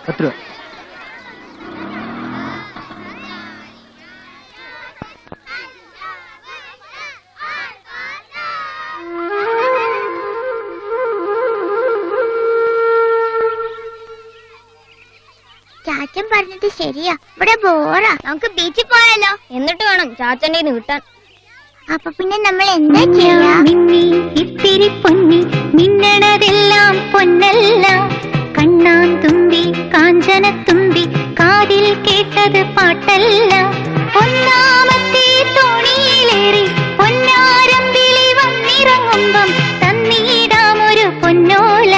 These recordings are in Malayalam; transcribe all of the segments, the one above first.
10 രൂപ. ചാച്ചൻ പറഞ്ഞത് ശരിയാ, ഇവിടെ ബോറാ. നമുക്ക് ബീച്ചിൽ പോയാലോ? എന്നിട്ട് വേണം ചാച്ചന്റെ കിട്ടാൻ. അപ്പൊ പിന്നെ നമ്മൾ എന്താ ചെയ്യാ? ഇത്തിരി പൊന്നി മിന്നണതെല്ലാം പൊന്നല്ല, കണ്ണാൻ തുമ്പി കാഞ്ചന തുമ്പി കാതിൽ കേട്ടത് പാട്ടല്ല. ഒന്നാമത്തെ തോണിയിലേറി പൊന്നാരമ്പിളി വന്നിറങ്ങുമ്പം തന്നിടാമൊരു പൊന്നോല.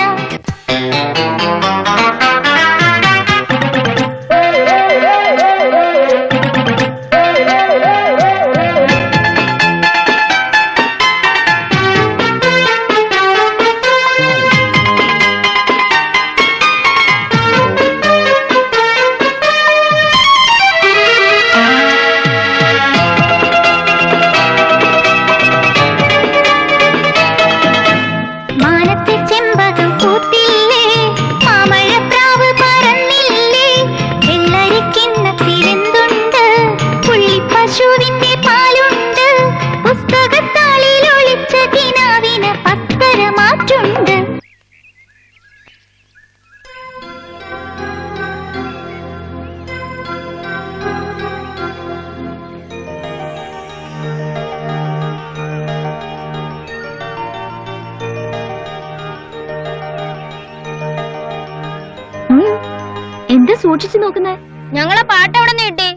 എന്താ സൂക്ഷിച്ചു നോക്കുന്നേ? ഞങ്ങളെ പാട്ട് എവിടെ നിന്ന് കിട്ടി?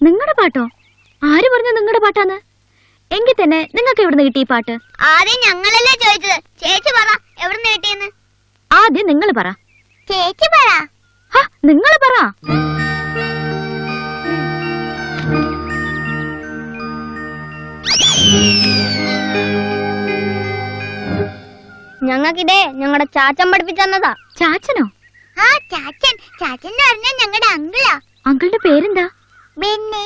നിങ്ങളുടെ പാട്ടോ? ആര് പറഞ്ഞു നിങ്ങളുടെ പാട്ടാന്ന്? എങ്കിൽ തന്നെ നിങ്ങൾക്ക് എവിടുന്ന് കിട്ടി ഈ പാട്ട്? ആദ്യം ഞങ്ങളല്ലേ ചോദിച്ചത്. ചേച്ചി പറ എവിടുന്ന് കിട്ടിയെന്ന്. ആദ്യം നിങ്ങൾ പറ. ചേച്ചി പറ. നിങ്ങൾ പറ. ഞങ്ങൾക്കിതേ ഞങ്ങളുടെ ചാച്ചൻ പഠിപ്പിച്ചെന്നതാ. ചാച്ചനോ? ആ ചാച്ചൻ. ചാച്ചൻ എന്ന് പറഞ്ഞാൽ ഞങ്ങളുടെ അങ്കിളാ. അങ്കിളുടെ പേരെന്താ? ബെന്നി.